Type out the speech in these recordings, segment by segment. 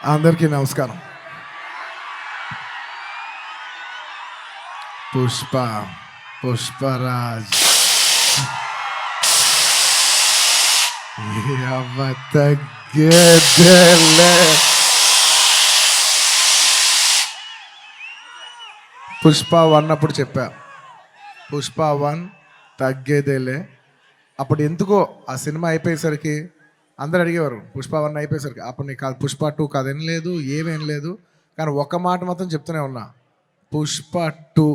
అందరికీ నమస్కారం. పుష్ప పుష్పరాజ్ తగ్గేదేలే. పుష్ప 1 అప్పుడు చెప్పా, పుష్ప 1 తగ్గేదేలే. అప్పుడు ఎందుకో ఆ సినిమా అయిపోయేసరికి అందరు అడిగేవారు, పుష్ప 1 అయిపోయేసరికి అప్పుడు నీకు కాదు పుష్ప 2 కదేం లేదు, ఏమేం లేదు. కానీ ఒక మాట మాత్రం చెప్తూనే ఉన్నా, పుష్ప 2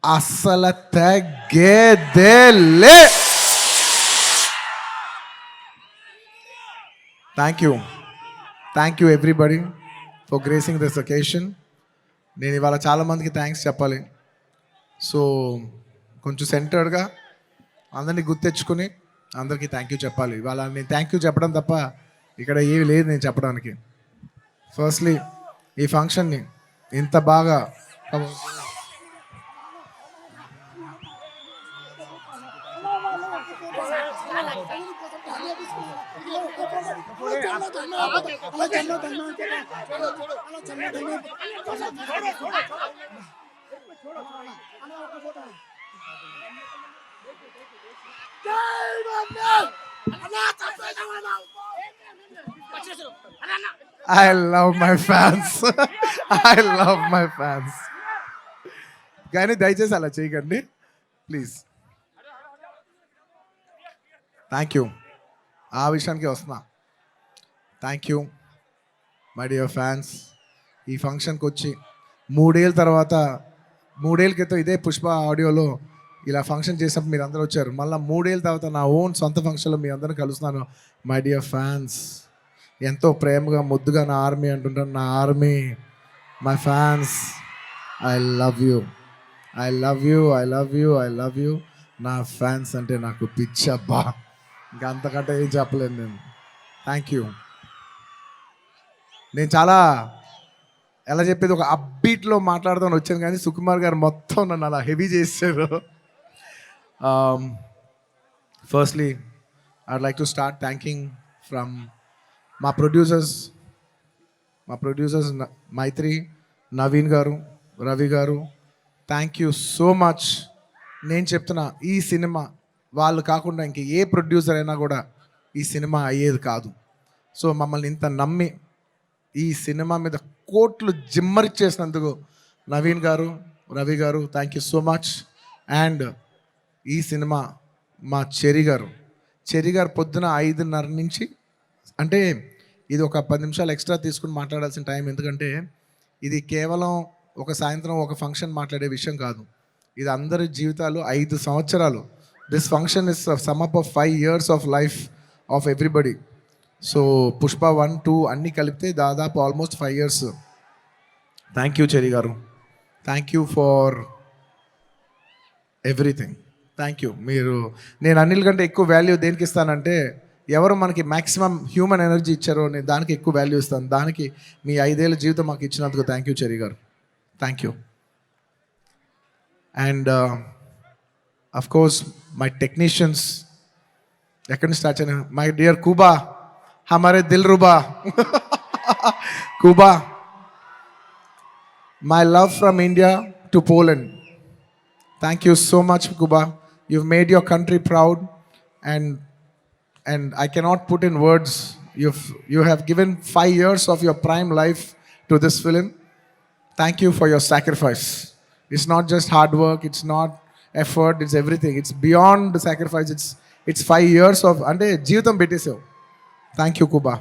అస్సలు తగ్గేదేలే. Thank you everybody for gracing this occasion. నేను ఇవాళ చాలామందికి థ్యాంక్స్ చెప్పాలి. సో కొంచెం సెంటర్డ్గా అందరినీ గుర్తెచ్చుకుని అందరికీ థ్యాంక్ యూ చెప్పాలి. ఇవాళ నేను థ్యాంక్ యూ చెప్పడం తప్ప ఇక్కడ ఏమి లేదు నేను చెప్పడానికి. ఫస్ట్లీ ఈ ఫంక్షన్ని ఇంత బాగా I love my fans. I love my fans. కానీ దయచేసి అలా చేయకండి ప్లీజ్. Thank you. ఆ విషయానికి వస్తున్నా. Thank you my dear fans. ఈ ఫంక్షన్కి వచ్చి 3 ఏళ్ళ తర్వాత, 3 ఏళ్ళ క్రితం ఇదే పుష్ప ఆడియోలో ఇలా ఫంక్షన్ చేసినప్పుడు మీరు అందరూ వచ్చారు. మళ్ళీ 3 ఏళ్ళ తర్వాత నా ఓన్ సొంత ఫంక్షన్లో మీ అందరిని కలుస్తున్నాను. మై డియర్ ఫ్యాన్స్, ఎంతో ప్రేమగా ముద్దుగా నా ఆర్మీ అంటుంటాను. నా army, my fans, I love you, I love you, I love you, I love you. నా ఫ్యాన్స్ అంటే నాకు పిచ్చబ్బా, ఇంకా అంతకంటే ఏం చెప్పలేను నేను. Thank you. నేను చాలా ఎలా చెప్పేది, ఒక అప్బీట్లో మాట్లాడుతాను వచ్చాను, కానీ సుకుమార్ గారు మొత్తం నన్ను అలా హెవీ చేశారు. Firstly I'd like to start thanking from మా ప్రొడ్యూసర్స్ మైత్రి, నవీన్ గారు, రవి గారు. Thank you so much. నేను చెప్తున్నా, ఈ సినిమా వాళ్ళు కాకుండా ఇంక ఏ ప్రొడ్యూసర్ అయినా కూడా ఈ సినిమా అయ్యేది కాదు. సో మమ్మల్ని ఇంత నమ్మి ఈ సినిమా మీద కోట్లు జిమ్మరిచ్చేసినందుకు నవీన్ గారు, రవి గారు, thank you so much. And ఈ సినిమా మా చెరి గారు పొద్దున 5:30 నుంచి, అంటే ఇది ఒక 10 నిమిషాలు ఎక్స్ట్రా తీసుకుని మాట్లాడాల్సిన టైం, ఎందుకంటే ఇది కేవలం ఒక సాయంత్రం ఒక ఫంక్షన్ మాట్లాడే విషయం కాదు. ఇది అందరి జీవితాలు 5 సంవత్సరాలు. This function is sum up of 5 years of life of everybody. So Pushpa 1, 2 అన్నీ కలిపితే దాదాపు almost 5 years. Thank you Cherry garu, thank you for everything. Thank you. నేను అన్నిల కంటే ఎక్కువ వాల్యూ దేనికి ఇస్తానంటే, ఎవరు మనకి మ్యాక్సిమం హ్యూమన్ ఎనర్జీ ఇచ్చారో నేను దానికి ఎక్కువ వాల్యూ ఇస్తాను. దానికి మీ 5 ఏళ్ళ జీవితం మాకు ఇచ్చినందుకు thank you Cherry garu, thank you. And of course my technicians, ఎక్కడి నుంచి స్టార్ట్ చేయను, మై డియర్ కూబా, హమారే దిల్ రుబా, Kuba, my love from India to Poland. Thank you so much, Kuba. You've made your country proud, and I cannot put in words. You have given 5 years of your prime life to this film. Thank you for your sacrifice. It's not just hard work, it's not effort, it's everything. It's beyond the sacrifice. It's 5 years of అంటే జీవితం పెట్టేసావు. Thank you కుబా.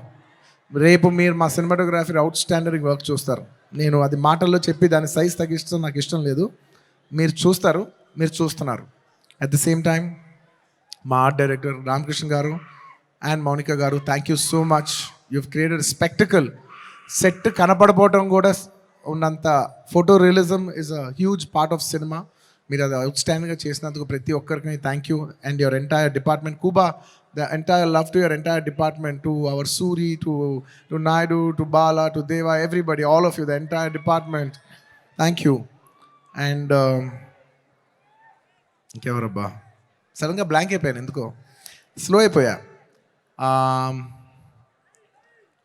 రేపు మీరు మా cinematography out standard work చూస్తారు. నేను అది మాటల్లో చెప్పి దాని సైజ్ తగ్గిస్తాం నాకు ఇష్టం లేదు. మీరు చూస్తారు, మీరు చూస్తున్నారు. అట్ ద సేమ్ టైం మా art director Ramakrishna garu and Mounika garu, thank you so much. You've created spectacle. Set కనపడపోవటం కూడా ఉన్నంత photo realism is a huge part of cinema. మీరు అది అవుట్ స్టాండింగ్గా చేసినందుకు ప్రతి ఒక్కరికి thank you. And your entire department Kuba, the entire love to your entire department, to our Suri, to Naidu, to Bala, to Deva, everybody, all of you, the entire department, thank you. And ఇంకెవరబ్బా, సడన్గా blank అయిపోయాను, ఎందుకో slow అయిపోయా.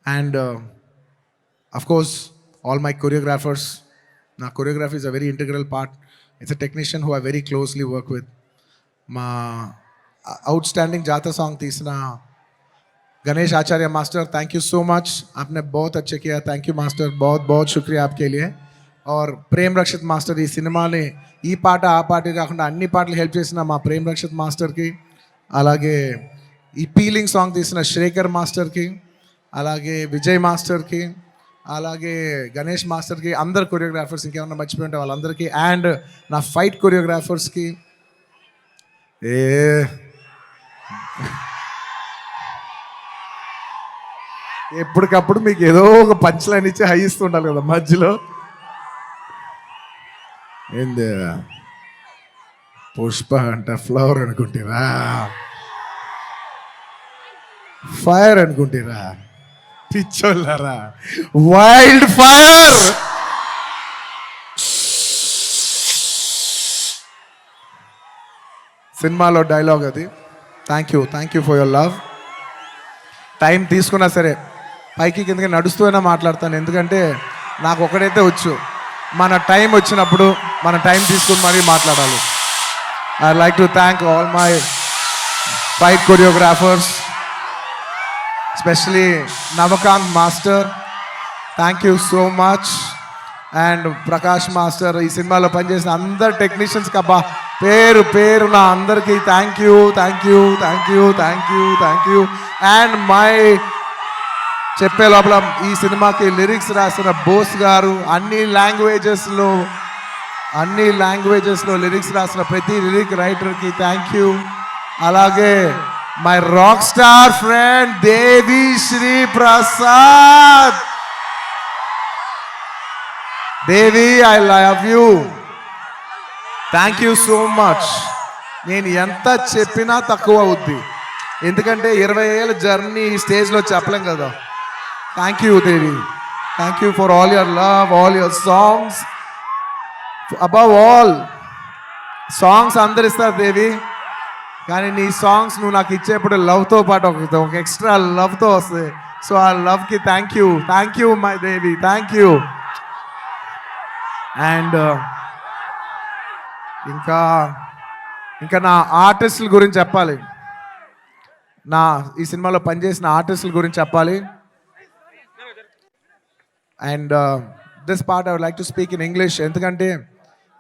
And Of course, all my choreographers. Now, choreography is a very integral part. It's a technician who I very closely work with. మా outstanding जाता song तीसरा Ganesh Acharya master, thank you so much, आपने बहुत अच्छे किया. థ్యాంక్ యూ మాస్టర్, बहुत बहुत शुक्रिया आपके लिए. और ప్రేమ్ రక్షిత్ మాస్టర్ ఈ సినిమాని ఈ పాట ఆ పాట కాకుండా అన్ని పాటలు హెల్ప్ చేసిన మా ప్రేమ్ రక్షిత్ మాస్టర్కి, అలాగే ఈ పీలింగ్ సాంగ్ తీసిన శ్రేఖర్ మాస్టర్కి, అలాగే విజయ్ మాస్టర్కి, అలాగే గణేష్ మాస్టర్కి, అందరు కొరియోగ్రాఫర్స్, ఇంకేమన్నా మర్చిపోయి ఉంటే వాళ్ళందరికీ, అండ్ నా ఫైట్ కొరియోగ్రాఫర్స్కి. ఎప్పటికప్పుడు మీకు ఏదో ఒక పంచ్ లైన్ ఇచ్చి హై ఇస్తుండాలి కదా మధ్యలో. ఏంది పుష్ప అంట ఫ్లవర్ అనుకుంటారా, ఫైర్ అనుకుంటారా, పిచ్చోళ్ళారా, వైల్డ్ ఫైర్. సినిమాలో డైలాగ్ అది. Thank you for your love. Time తీసుకున్నా సరే పైకి కిందకి నడుస్తూ అయినా మాట్లాడతాను, ఎందుకంటే నాకు ఒకటైతే వచ్చు, మన టైం వచ్చినప్పుడు మన టైం తీసుకుని మరీ మాట్లాడాలి. I like to thank all my fight choreographers, especially Navakanth master, thank you so much. And Prakash master, ఈ సినిమాలో పనిచేసిన అందరు టెక్నీషియన్స్కి అబ్బా పేరు పేరు నా అందరికీ థ్యాంక్ యూ. అండ్ మై చెప్పే లోపల ఈ సినిమాకి లిరిక్స్ రాసిన బోస్ గారు, అన్ని లాంగ్వేజెస్లో లిరిక్స్ రాసిన ప్రతి లిరిక్ రైటర్కి థ్యాంక్ యూ. అలాగే my rock star friend Devi Sri Prasad. Devi, I love you, thank you so much. నేను ఎంత చెప్పినా తక్కువ అవుద్ది, ఎందుకంటే 20 ఏళ్ళ జర్నీ ఈ స్టేజ్లో చెప్పలేం కదా. Thank you Devi, thank you for all your love, all your songs. Above all songs అందరు ఇస్తారు దేవి, కానీ నీ సాంగ్స్ నువ్వు నాకు ఇచ్చేప్పుడు లవ్తో పాటు ఒక ఎక్స్ట్రా లవ్తో వస్తుంది. సో ఆ లవ్కి thank you my Devi, thank you. And ఇంకా నా ఆర్టిస్టుల గురించి చెప్పాలి, ఈ సినిమాలో పనిచేసిన ఆర్టిస్టుల గురించి చెప్పాలి. And this part I would like to speak in English, ఎందుకంటే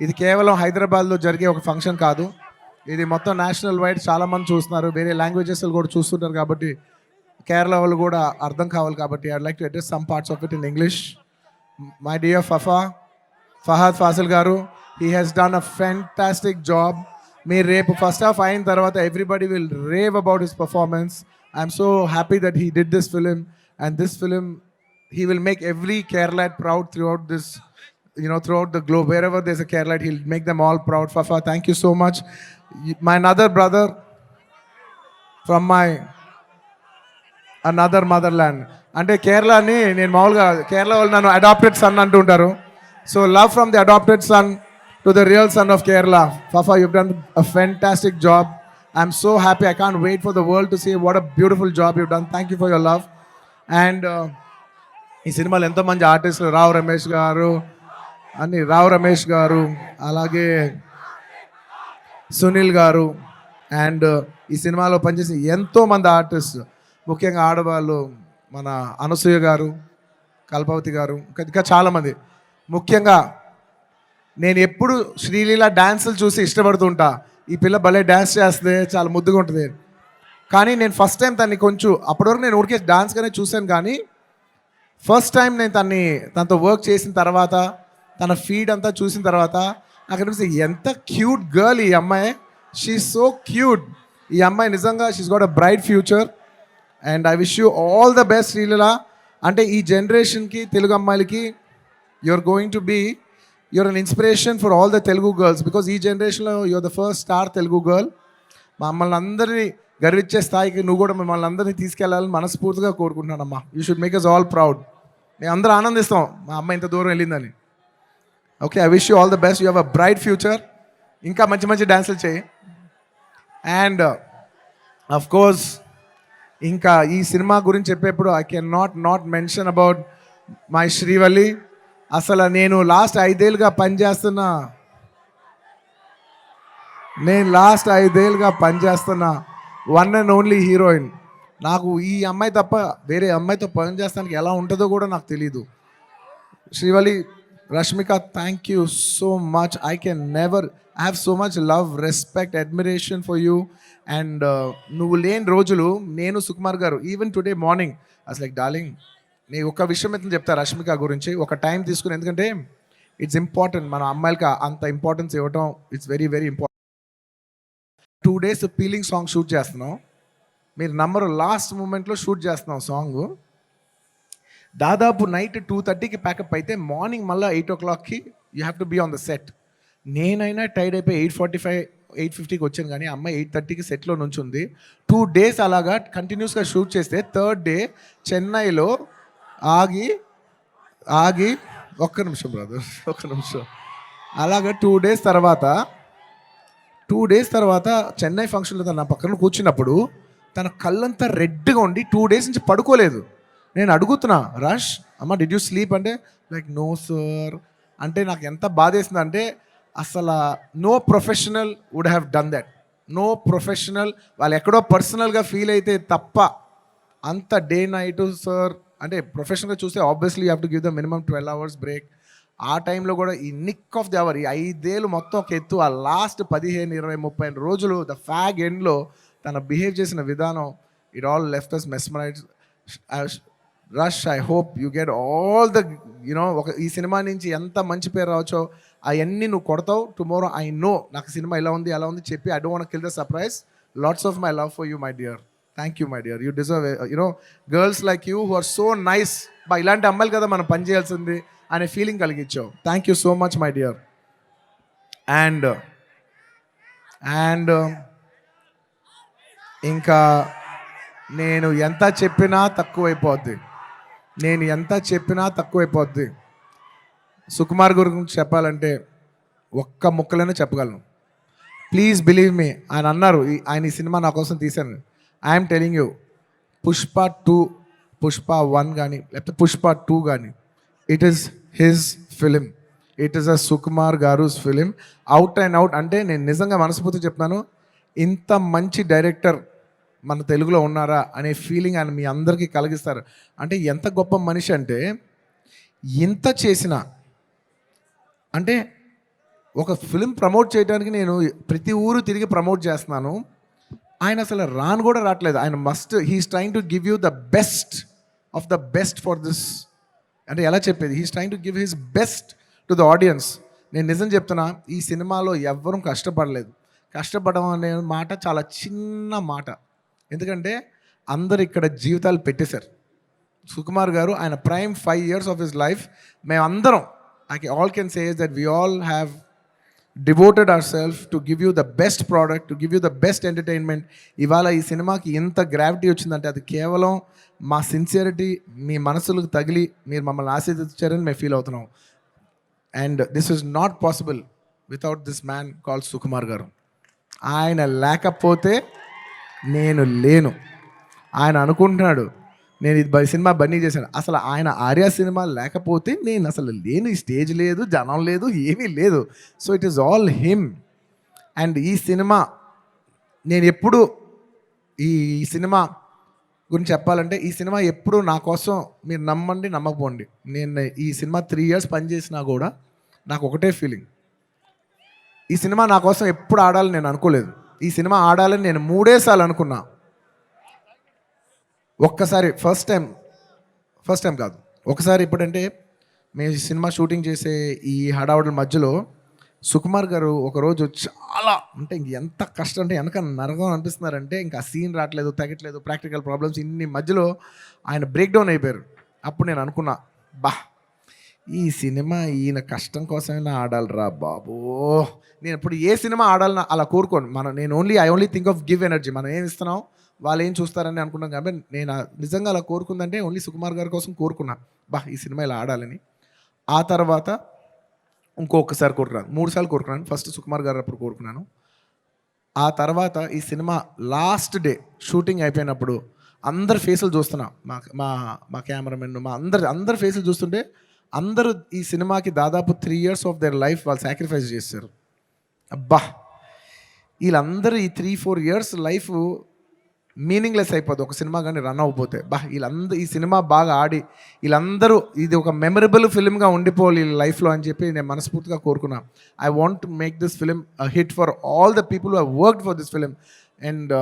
ఇది కేవలం హైదరాబాద్లో జరిగే ఒక ఫంక్షన్ కాదు, ఇది మొత్తం నేషనల్ వైడ్ చాలామంది చూస్తున్నారు, వేరే లాంగ్వేజెస్ కూడా చూస్తుంటారు, కాబట్టి కేరళ వాళ్ళు కూడా అర్థం కావాలి, కాబట్టి I would like to address some parts of it in English. My dear Fahadh Faasil garu, he has done a fantastic job. మీరు రేపు ఫస్ట్ హాఫ్ అయిన తర్వాత everybody will rave about his performance. I'm so happy that he did this film, and this film he will make every Keralite proud throughout this, throughout the globe. Wherever there's a Keralite, he'll make them all proud. Fafa, thank you so much. My another brother from my another motherland. అంటే కేరళని నేను మామూలుగా కేరళ వాళ్ళు నన్ను adopted son అంటుంటారు. So love from the adopted son to the real son of Kerala. Fafa, you've done a fantastic job. I'm so happy. I can't wait for the world to see what a beautiful job you've done. Thank you for your love. And ఈ సినిమాలో ఎంతోమంది ఆర్టిస్టులు, రావు రమేష్ గారు, అలాగే సునీల్ గారు, and ఈ సినిమాలో పనిచేసిన ఎంతోమంది ఆర్టిస్ట్, ముఖ్యంగా ఆడవాళ్ళు, మన అనసూయ గారు, కల్పవతి గారు, ఇంకా చాలామంది. ముఖ్యంగా నేను ఎప్పుడు శ్రీలీల డ్యాన్సులు చూసి ఇష్టపడుతుంటా, ఈ పిల్ల భలే డ్యాన్స్ చేస్తే చాలా ముద్దుగా ఉంటుంది. కానీ నేను ఫస్ట్ టైం తన్ని కొంచెం, అప్పటివరకు నేను ఊరికే డాన్స్గానే చూశాను, కానీ ఫస్ట్ టైం నేను తనతో వర్క్ చేసిన తర్వాత, తన ఫీడ్ అంతా చూసిన తర్వాత నాకు అనిపిస్తుంది ఎంత క్యూట్ గర్ల్ ఈ అమ్మాయి. She so cute. ఈ అమ్మాయి నిజంగా she's got a bright future, and I wish you all the best Sreeleela. అంటే ఈ జనరేషన్కి, తెలుగు అమ్మాయిలకి you're an inspiration for all the Telugu girls, because ఈ జనరేషన్లో you're the first star Telugu girl. మమ్మల్ని అందరినీ గర్వించే స్థాయికి నువ్వు కూడా మిమ్మల్ని అందరినీ తీసుకెళ్ళాలని మనస్ఫూర్తిగా కోరుకుంటున్నానమ్మా. You should make us all proud. మేము అందరూ ఆనందిస్తాం మా అమ్మ ఇంత దూరం వెళ్ళిందని. Okay, I wish you all the best. You have a bright future. ఇంకా మంచి మంచి డ్యాన్సులు చేయి. అండ్ అఫ్ కోర్స్ ఇంకా ఈ సినిమా గురించి చెప్పేప్పుడు I can not mention about my Srivalli. అసలు నేను లాస్ట్ 5 ఏళ్ళుగా పనిచేస్తున్న వన్ అండ్ ఓన్లీ హీరోయిన్. నాకు ఈ అమ్మాయి తప్ప వేరే అమ్మాయితో పని చేస్తానికి ఎలా ఉంటుందో కూడా నాకు తెలీదు. Srivalli, Rashmika, thank you so much. I can never have so much love, respect, admiration for you. And నువ్వు లేని రోజులు నేను, సుకుమార్ గారు, ఈవెన్ టుడే మార్నింగ్ అసలు లైక్ డార్లింగ్, నీ ఒక విషయం అయితే చెప్తా రష్మిక గురించి, ఒక టైం తీసుకుని. ఎందుకంటే ఇట్స్ ఇంపార్టెంట్, మన అమ్మాయిలకి అంత ఇంపార్టెన్స్ ఇవ్వటం it's very very important. 2 days peeling song shoot చేస్తున్నాం. మీరు నంబర్ లాస్ట్ మూమెంట్లో షూట్ చేస్తున్నాం సాంగ్. దాదాపు నైట్ 2:30కి ప్యాకప్ అయితే మార్నింగ్ మళ్ళీ 8 o'clockకి you have to be on the set. నేనైనా టైడ్ అయిపోయి 8:45, 8:50కి వచ్చాను, కానీ అమ్మాయి 8:30కి సెట్లో నుంచి ఉంది. 2 days అలాగా కంటిన్యూస్గా షూట్ చేస్తే థర్డ్ డే చెన్నైలో ఆగి ఒక్క నిమిషం బ్రదర్, ఒక్క నిమిషం. అలాగా 2 days తర్వాత చెన్నై ఫంక్షన్లో తన నా పక్కన కూర్చున్నప్పుడు తన కళ్ళంతా రెడ్గా ఉండి 2 days నుంచి పడుకోలేదు. నేను అడుగుతున్నా, రష్ అమ్మ డిడ్ యూ స్లీప్ అంటే లైక్ నో సార్ అంటే నాకు ఎంత బాధేసింది అంటే, అసలు no professional would have done that. No professional వాళ్ళు ఎక్కడో పర్సనల్గా ఫీల్ అయితే తప్ప అంత డే నైట్ సార్ అంటే ప్రొఫెషనల్గా చూస్తే obviously you have to give the minimum 12 hours break. ఆ టైంలో కూడా ఈ నిక్ ఆఫ్ ది అవర్, ఈ 5 ఏళ్ళు మొత్తం ఒక ఎత్తు, ఆ లాస్ట్ 15, 20, 30 రోజులు ద ఫ్యాగ్ ఎండ్లో తన బిహేవ్ చేసిన విధానం, it all left us mesmerise. Rush, I hope you get all the ఈ సినిమా నుంచి ఎంత మంచి పేరు రావచ్చో అవన్నీ నువ్వు కొడతావు. టుమారో ఐ నో నాకు సినిమా ఇలా ఉంది అలా ఉంది చెప్పి I don't want kill the surprise. Lots of my love for you my dear. Thank you my dear. You deserve girls like you who are so nice. ఇలాంటి అమ్మాయిలు కదా మనం పని చేయాల్సింది అనే ఫీలింగ్ కలిగించావు. Thank you so much my dear. And ఇంకా నేను ఎంత చెప్పినా తక్కువైపోద్ది. సుకుమార్ గురించి చెప్పాలంటే ఒక్క ముక్కలోనే చెప్పగలను. Please believe me. ఆయన అన్నారు ఆయన ఈ సినిమా నా కోసం తీశాను. ఐఎమ్ టెలింగ్ యూ, పుష్ప 1 కానీ లేకపోతే పుష్ప 2 కానీ, it is his film. It is a Sukumar గారుస్ ఫిలిం, అవుట్ అండ్ అవుట్. అంటే నేను నిజంగా మనస్ఫూర్తిగా చెప్తున్నాను, ఇంత మంచి డైరెక్టర్ మన తెలుగులో ఉన్నారా అనే ఫీలింగ్ ఆయన మీ అందరికీ కలిగిస్తారు. అంటే ఎంత గొప్ప మనిషి అంటే, ఇంత చేసిన అంటే ఒక ఫిలిం ప్రమోట్ చేయడానికి నేను ప్రతి ఊరు తిరిగి ప్రమోట్ చేస్తున్నాను. ఆయన అసలు కూడా రావట్లేదు. ఆయన he's trying to give you the best of the best for this. అంటే ఎలా చెప్పేది, he's trying to give his best to the audience. నేను నిజం చెప్తున్నా, ఈ సినిమాలో ఎవ్వరూ కష్టపడలేదు. కష్టపడడం అనే మాట చాలా చిన్న మాట. ఎందుకంటే అందరు ఇక్కడ జీవితాలు పెట్టేశారు. సుకుమార్ గారు ఆయన prime 5 years of his life మేమందరం, all can say is that we all have devoted our self to give you the best product, to give you the best entertainment. ఇవాళ ఈ సినిమాకి ఎంత గ్రావిటీ వచ్చిందంటే అది కేవలం మా సిన్సియరిటీ మీ మనసులకు తగిలి మీరు మమ్మల్ని ఆశీర్వదించారని మేము ఫీల్ అవుతున్నాం. And this is not possible without this man called Sukumar garu. ఆయన లేకపోతే నేను లేను. ఆయన అనుకుంటున్నాడు నేను ఇది సినిమా బన్నీ చేశాను. అసలు ఆయన ఆర్య సినిమా లేకపోతే నేను అసలు లేను. ఈ స్టేజ్ లేదు, జనం లేదు, ఏమీ లేదు. So it is all him. And ఈ సినిమా నేను ఎప్పుడు ఈ సినిమా గురించి చెప్పాలంటే, ఈ సినిమా ఎప్పుడు నా కోసం, మీరు నమ్మండి నమ్మకపోండి, నేను ఈ సినిమా 3 years పనిచేసినా కూడా నాకు ఒకటే ఫీలింగ్, ఈ సినిమా నా కోసం ఎప్పుడు ఆడాలని నేను అనుకోలేదు. ఈ సినిమా ఆడాలని నేను 3 సార్లు అనుకున్నా. ఒక్కసారి ఫస్ట్ టైం కాదు, ఒకసారి ఎప్పుడంటే మేము సినిమా షూటింగ్ చేసే ఈ హడావుడి మధ్యలో సుకుమార్ గారు ఒకరోజు చాలా అంటే ఎంత కష్టం అంటే వెనక నరకం అనిపిస్తున్నారంటే ఇంకా సీన్ రావట్లేదు, తగ్గట్లేదు, ప్రాక్టికల్ ప్రాబ్లమ్స్, ఇన్ని మధ్యలో ఆయన బ్రేక్ డౌన్ అయిపోయారు. అప్పుడు నేను అనుకున్నా, ఈ సినిమా ఈయన కష్టం కోసమైనా ఆడాలిరా బాబో. నేను ఇప్పుడు ఏ సినిమా ఆడాలన్నా అలా కోరుకోను. నేను I only think of give energy. మనం ఏమి ఇస్తున్నాం వాళ్ళు ఏం చూస్తారని అనుకున్నాం. కాబట్టి నేను నిజంగా అలా కోరుకుందంటే ఓన్లీ సుకుమార్ గారి కోసం కోరుకున్నా, ఈ సినిమా ఇలా ఆడాలని. ఆ తర్వాత ఇంకొకసారి కోరుకున్నాను, 3 సార్లు కోరుకున్నాను. ఫస్ట్ సుకుమార్ గారు అప్పుడు కోరుకున్నాను. ఆ తర్వాత ఈ సినిమా లాస్ట్ డే షూటింగ్ అయిపోయినప్పుడు అందరి ఫేసులు చూస్తున్నా, మా మా మా కెమెరామెన్, మా అందరి ఫేసులు చూస్తుంటే అందరూ ఈ సినిమాకి దాదాపు 3 years ఆఫ్ దేర్ లైఫ్ వాళ్ళు సాక్రిఫైస్ చేశారు. అబ్బా, వీళ్ళందరూ ఈ 3-4 years లైఫ్ మీనింగ్లెస్ అయిపోద్ది ఒక సినిమా కానీ రన్ అవ్వకపోతే. వీళ్ళందరూ ఈ సినిమా బాగా ఆడి వీళ్ళందరూ ఇది ఒక మెమరబుల్ ఫిల్మ్గా ఉండిపోవాలి వీళ్ళ లైఫ్లో అని చెప్పి నేను మనస్ఫూర్తిగా కోరుకున్నాను. I want to make this film hit for all the people who have worked for this film. And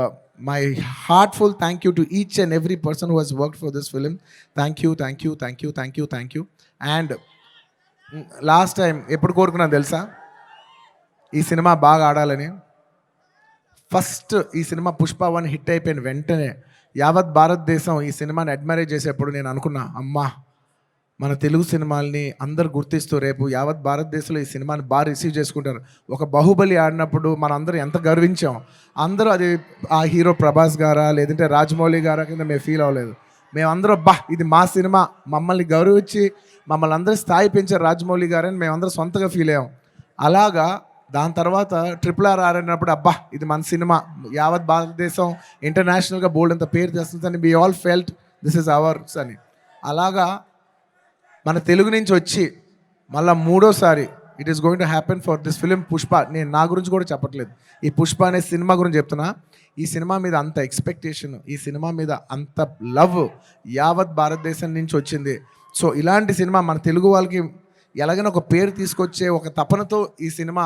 my heartful thank you to each and every person who has worked for this film. Thank you, thank you, thank you, thank you, thank you. And last time ఎప్పుడు కోరుకున్నాను తెలుసా ఈ cinema బాగా ఆడాలని? First ఈ cinema Pushpa 1 hit అయిపోయిన వెంటనే యావత్ భారతదేశం ఈ సినిమాని అడ్మైర్ చేసేప్పుడు నేను అనుకున్నా, అమ్మా మన తెలుగు సినిమాల్ని అందరు గుర్తిస్తూ రేపు యావత్ భారతదేశంలో ఈ సినిమాని బాగా రిసీవ్ చేసుకుంటారు. ఒక బాహుబలి ఆడినప్పుడు మన అందరూ ఎంత గర్వించాం. అందరూ అది ఆ హీరో ప్రభాస్ గారా లేదంటే రాజమౌళి గారా కింద మేము ఫీల్ అవ్వలేదు. మేమందరం ఇది మా సినిమా, మమ్మల్ని గౌరవించి మమ్మల్ని అందరూ స్థాయి పెంచారు రాజమౌళి గారని మేమందరం సొంతగా ఫీల్ అయ్యాం. అలాగా దాని తర్వాత RRR ఆడినప్పుడు ఇది మన సినిమా, యావత్ భారతదేశం ఇంటర్నేషనల్గా బోల్డ్ అంత పేరు తెస్తుందని we all felt this is ours అని. అలాగా మన తెలుగు నుంచి వచ్చి మళ్ళీ మూడోసారి it is going to happen for this film Pushpa. నేను నా గురించి కూడా చెప్పట్లేదు, ఈ పుష్ప అనే సినిమా గురించి చెప్తున్నా. ఈ సినిమా మీద అంత ఎక్స్పెక్టేషన్, ఈ సినిమా మీద అంత లవ్ యావత్ భారతదేశం నుంచి వచ్చింది. సో ఇలాంటి సినిమా మన తెలుగు వాళ్ళకి ఎలాగైనా ఒక పేరు తీసుకొచ్చే ఒక తపనతో ఈ సినిమా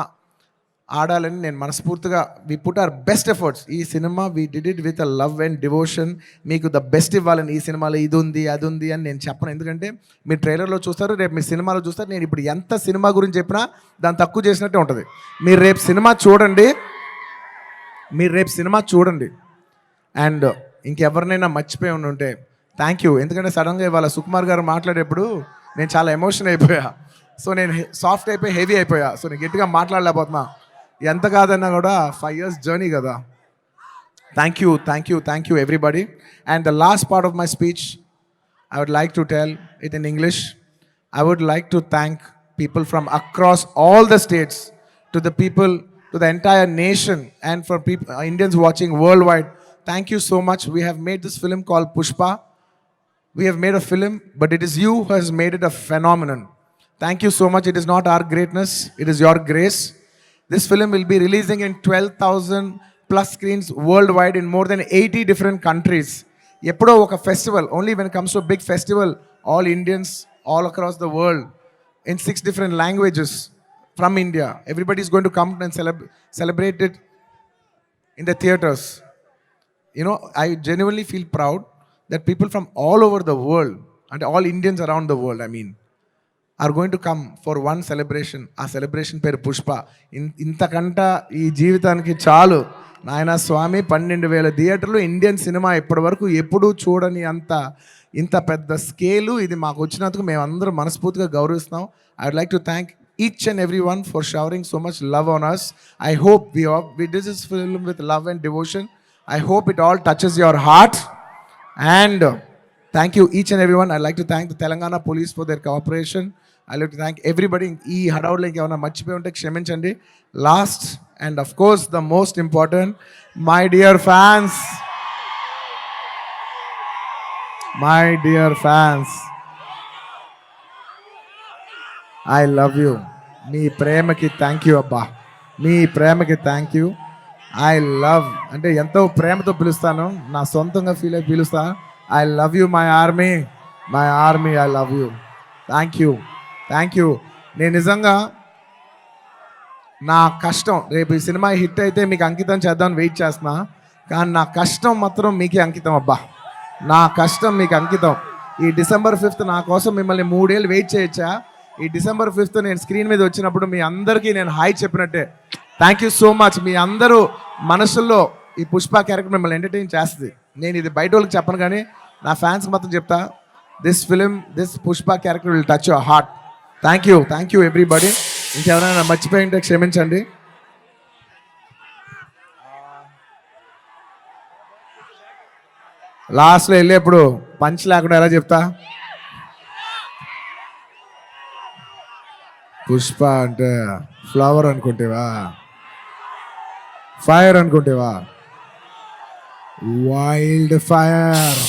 ఆడాలని నేను మనస్ఫూర్తిగా we put our best efforts. ఈ సినిమా we did it with a love and devotion. మీకు ద బెస్ట్ ఇవ్వాలని, ఈ సినిమాలో ఇది ఉంది అది ఉంది అని నేను చెప్పను. ఎందుకంటే మీరు ట్రైలర్లో చూస్తారు, రేపు మీ సినిమాలో చూస్తారు. నేను ఇప్పుడు ఎంత సినిమా గురించి చెప్పినా దాన్ని తక్కువ చేసినట్టే ఉంటుంది. మీరు రేపు సినిమా చూడండి. అండ్ ఇంకెవరినైనా మర్చిపోయి ఉంటే థ్యాంక్ యూ. ఎందుకంటే సడన్గా ఇవాళ సుకుమార్ గారు మాట్లాడేప్పుడు నేను చాలా ఎమోషన్ అయిపోయా. సో నేను సాఫ్ట్ అయిపోయి హెవీ అయిపోయా. సో నేను గట్టిగా మాట్లాడలేకపోతున్నా. ఎంత కాదన్నా కూడా 5 years జర్నీ కదా. Thank you everybody. And the last part of my speech I would like to tell it in English. I would like to thank people from across all the states, to the people, to the entire nation, and for people, Indians watching worldwide. Thank you so much. We have made this film called Pushpa. We have made a film, but it is you who has made it a phenomenon. Thank you so much. It is not our greatness, it is your grace. This film will be releasing in 12,000 plus screens worldwide in more than 80 different countries. ఎప్పుడో ఒక festival, only when comes to big festival, all Indians all across the world in 6 different languages from India. Everybody is going to come and celebrate it in the theaters. You know, I genuinely feel proud that people from all over the world, and all Indians around the world, I mean, are going to come for one celebration. ఆ celebration పేరు పుష్ప. ఇంతకంట ఈ జీవితానికి చాలు నాయన స్వామి. 12,000 థియేటర్లు, Indian cinema ఇప్పటి వరకు ఎప్పుడూ చూడని ఇంత పెద్ద స్కేలు ఇది మాకు వచ్చినందుకు మేమందరం మనస్ఫూర్తిగా గౌరవిస్తున్నాం. I would like to thank each and everyone for showering so much love on us. I hope we did this film with love and devotion. I hope it all touches your heart. And thank you each and everyone. I'd like to thank the Telangana police for their cooperation. I'd like to thank everybody. ఈ హడావుడిలో ఇంకేమైనా మర్చిపోయి ఉంటే క్షమించండి. Last and of course the most important, my dear fans, I love you. మీ ప్రేమకి thank you అబ్బా, మీ ప్రేమకి thank you. I love అంటే ఎంతో ప్రేమతో పిలుస్తాను, నా సొంతంగా ఫీల్ అయి పిలుస్తా. I love you my army, I love you. Thank you. నేను నిజంగా నా కష్టం, రేపు ఈ సినిమా హిట్ అయితే మీకు అంకితం చేద్దామని వెయిట్ చేస్తున్నా. కానీ నా కష్టం మాత్రం మీకే అంకితం అబ్బా, నా కష్టం మీకు అంకితం. ఈ December 5th నా కోసం మిమ్మల్ని 3 ఏళ్ళు వెయిట్ చేయొచ్చా? ఈ December 5th నేను స్క్రీన్ మీద వచ్చినప్పుడు మీ అందరికీ నేను హాయ్ చెప్పినట్టే. Thank you so much. మీ అందరూ మనసుల్లో ఈ పుష్ప క్యారెక్టర్ మిమ్మల్ని ఎంటర్టైన్ చేస్తుంది. నేను ఇది బయట వాళ్ళకి చెప్పను కానీ నా ఫ్యాన్స్కి మాత్రం చెప్తా, this Pushpa character will touch your heart. Thank you everybody. ఇంకెవరైనా మర్చిపోయి ఉంటే క్షమించండి. లాస్ట్లో వెళ్ళేప్పుడు పంచ్ లేకుండా ఎలా చెప్తా? పుష్ప అంటే ఫ్లవర్ అనుకుంటేవా, ఫైర్ అనుకుంటేవా? Wild fire.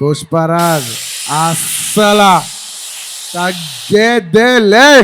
పుష్పరాజ్ అస్సల తగ్గేదేలే.